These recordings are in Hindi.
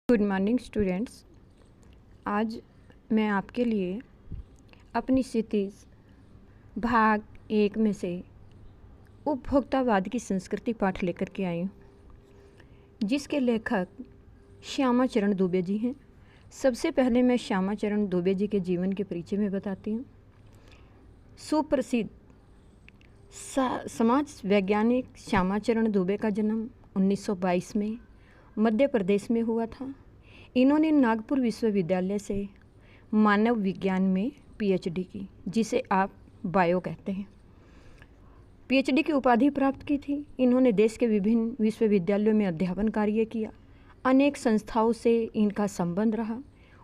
Good morning students. आज मैं आपके लिए अपनी क्षितिज भाग 1 में से उपभोक्तावाद की संस्कृति पाठ लेकर के आई हूँ, जिसके लेखक श्यामा चरण दुबे जी हैं। सबसे पहले मैं श्यामा चरण दुबे जी के जीवन के परिचय में बताती हूँ। सुप्रसिद्ध समाज वैज्ञानिक श्यामा चरण दुबे का जन्म 1922 में मध्य प्रदेश में हुआ था। इन्होंने नागपुर विश्वविद्यालय से मानव विज्ञान में पीएचडी की, जिसे आप बायो कहते हैं। पीएचडी की उपाधि प्राप्त की थी। इन्होंने देश के विभिन्न विश्वविद्यालयों में अध्यापन कार्य किया। अनेक संस्थाओं से इनका संबंध रहा।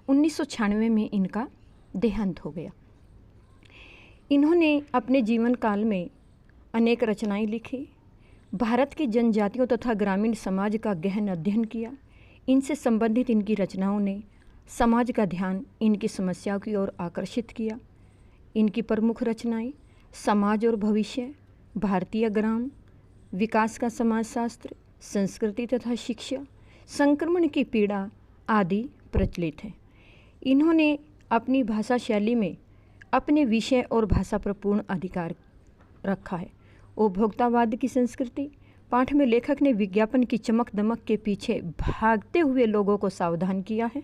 1996 में इनका देहांत हो गया। इन्होंने अपने जीवन काल में अनेक रचनाएं लिखी। भारत की जनजातियों तथा ग्रामीण समाज का गहन अध्ययन किया। इनसे संबंधित इनकी रचनाओं ने समाज का ध्यान इनकी समस्याओं की ओर आकर्षित किया। इनकी प्रमुख रचनाएं समाज और भविष्य, भारतीय ग्राम, विकास का समाजशास्त्र, संस्कृति तथा शिक्षा, संक्रमण की पीड़ा आदि प्रचलित हैं। इन्होंने अपनी भाषा शैली में अपने विषय और भाषा पर पूर्ण अधिकार रखा है। उपभोक्तावाद की संस्कृति पाठ में लेखक ने विज्ञापन की चमक दमक के पीछे भागते हुए लोगों को सावधान किया है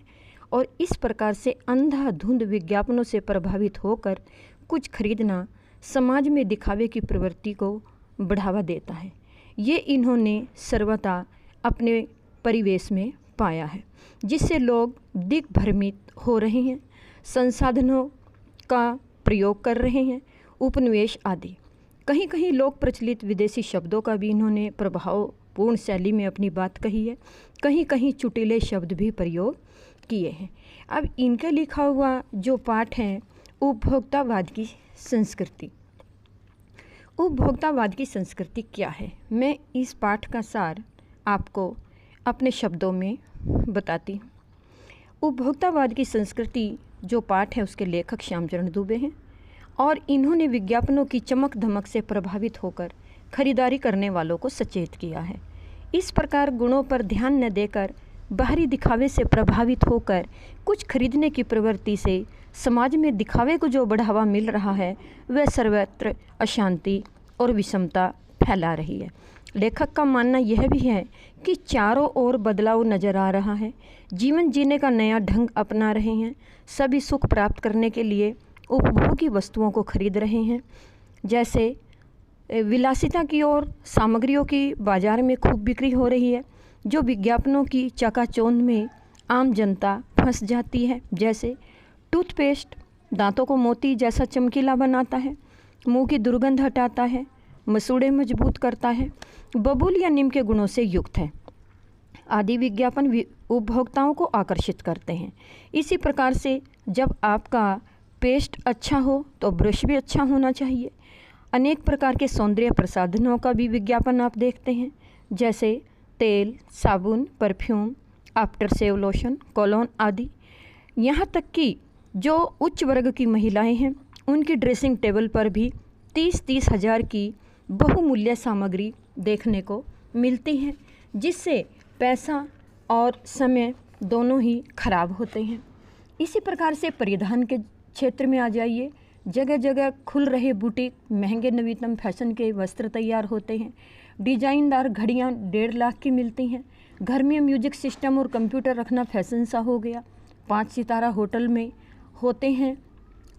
और इस प्रकार से अंधाधुंध विज्ञापनों से प्रभावित होकर कुछ खरीदना समाज में दिखावे की प्रवृत्ति को बढ़ावा देता है। ये इन्होंने सर्वथा अपने परिवेश में पाया है, जिससे लोग दिग्भ्रमित हो रहे हैं, संसाधनों का प्रयोग कर रहे हैं, उपनिवेश आदि। कहीं कहीं लोक प्रचलित विदेशी शब्दों का भी इन्होंने प्रभावपूर्ण शैली में अपनी बात कही है। कहीं कहीं चुटीले शब्द भी प्रयोग किए हैं। अब इनका लिखा हुआ जो पाठ है उपभोक्तावाद की संस्कृति। उपभोक्तावाद की संस्कृति क्या है, मैं इस पाठ का सार आपको अपने शब्दों में बताती हूँ। उपभोक्तावाद की संस्कृति जो पाठ है उसके लेखक श्यामचरण दुबे हैं और इन्होंने विज्ञापनों की चमक धमक से प्रभावित होकर खरीदारी करने वालों को सचेत किया है। इस प्रकार गुणों पर ध्यान न देकर बाहरी दिखावे से प्रभावित होकर कुछ खरीदने की प्रवृत्ति से समाज में दिखावे को जो बढ़ावा मिल रहा है वह सर्वत्र अशांति और विषमता फैला रही है। लेखक का मानना यह भी है कि चारों ओर बदलाव नजर आ रहा है। जीवन जीने का नया ढंग अपना रहे हैं। सभी सुख प्राप्त करने के लिए उपभोगी वस्तुओं को खरीद रहे हैं। जैसे विलासिता की ओर सामग्रियों की बाजार में खूब बिक्री हो रही है, जो विज्ञापनों की चकाचौंध में आम जनता फंस जाती है। जैसे टूथपेस्ट दांतों को मोती जैसा चमकीला बनाता है, मुंह की दुर्गंध हटाता है, मसूड़े मजबूत करता है, बबूल या नीम के गुणों से युक्त है आदि विज्ञापन उपभोक्ताओं को आकर्षित करते हैं। इसी प्रकार से जब आपका पेस्ट अच्छा हो तो ब्रश भी अच्छा होना चाहिए। अनेक प्रकार के सौंदर्य प्रसाधनों का भी विज्ञापन आप देखते हैं, जैसे तेल, साबुन, perfume, after shave lotion, cologne आदि। यहाँ तक कि जो उच्च वर्ग की महिलाएं हैं उनकी ड्रेसिंग टेबल पर भी 30-30 हज़ार की बहुमूल्य सामग्री देखने को मिलती है, जिससे पैसा और समय दोनों ही खराब होते हैं। इसी प्रकार से परिधान के क्षेत्र में आ जाइए। जगह जगह खुल रहे बुटीक, महंगे नवीनतम फैशन के वस्त्र तैयार होते हैं। डिजाइनदार घड़ियां 1.5 लाख की मिलती हैं। घर में म्यूजिक सिस्टम और कंप्यूटर रखना फैशन सा हो गया। 5 सितारा होटल में होते हैं।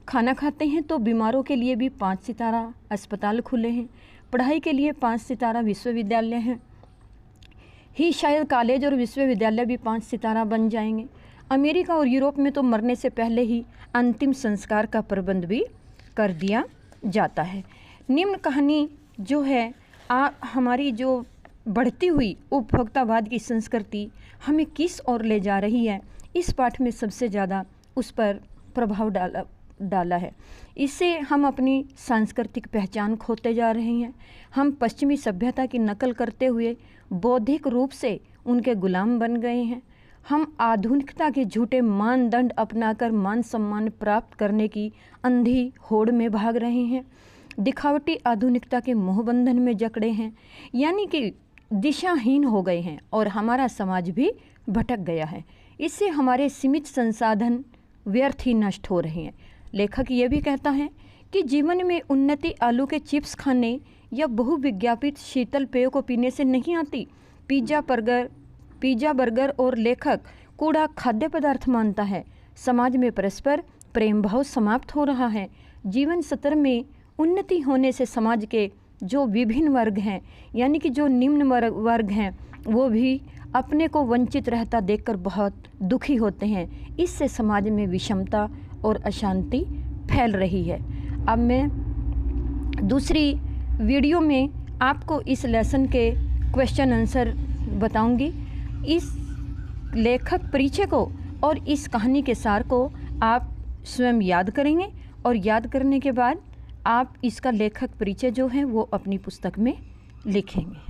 खाना खाते हैं तो बीमारों के लिए भी 5 सितारा अस्पताल खुले हैं। पढ़ाई के लिए 5 सितारा विश्वविद्यालय हैं ही, शायद कॉलेज और विश्वविद्यालय भी 5 सितारा बन जाएंगे। अमेरिका और यूरोप में तो मरने से पहले ही अंतिम संस्कार का प्रबंध भी कर दिया जाता है। निम्न कहानी जो है हमारी जो बढ़ती हुई उपभोक्तावाद की संस्कृति हमें किस ओर ले जा रही है, इस पाठ में सबसे ज़्यादा उस पर प्रभाव डाला है। इससे हम अपनी सांस्कृतिक पहचान खोते जा रहे हैं। हम पश्चिमी सभ्यता की नकल करते हुए बौद्धिक रूप से उनके गुलाम बन गए हैं। हम आधुनिकता के झूठे मानदंड अपनाकर मान सम्मान प्राप्त करने की अंधी होड़ में भाग रहे हैं। दिखावटी आधुनिकता के मोहबंधन में जकड़े हैं, यानी कि दिशाहीन हो गए हैं और हमारा समाज भी भटक गया है। इससे हमारे सीमित संसाधन व्यर्थ ही नष्ट हो रहे हैं। लेखक ये भी कहता है कि जीवन में उन्नति आलू के चिप्स खाने या बहुविज्ञापित शीतल पेय को पीने से नहीं आती। पिज्जा बर्गर और लेखक कूड़ा खाद्य पदार्थ मानता है। समाज में परस्पर प्रेम भाव समाप्त हो रहा है। जीवन स्तर में उन्नति होने से समाज के जो विभिन्न वर्ग हैं, यानी कि जो निम्न वर्ग हैं, वो भी अपने को वंचित रहता देखकर बहुत दुखी होते हैं। इससे समाज में विषमता और अशांति फैल रही है। अब मैं दूसरी वीडियो में आपको इस लेसन के क्वेश्चन आंसर बताऊंगी। इस लेखक परिचय को और इस कहानी के सार को आप स्वयं याद करेंगे और याद करने के बाद आप इसका लेखक परिचय जो है वो अपनी पुस्तक में लिखेंगे।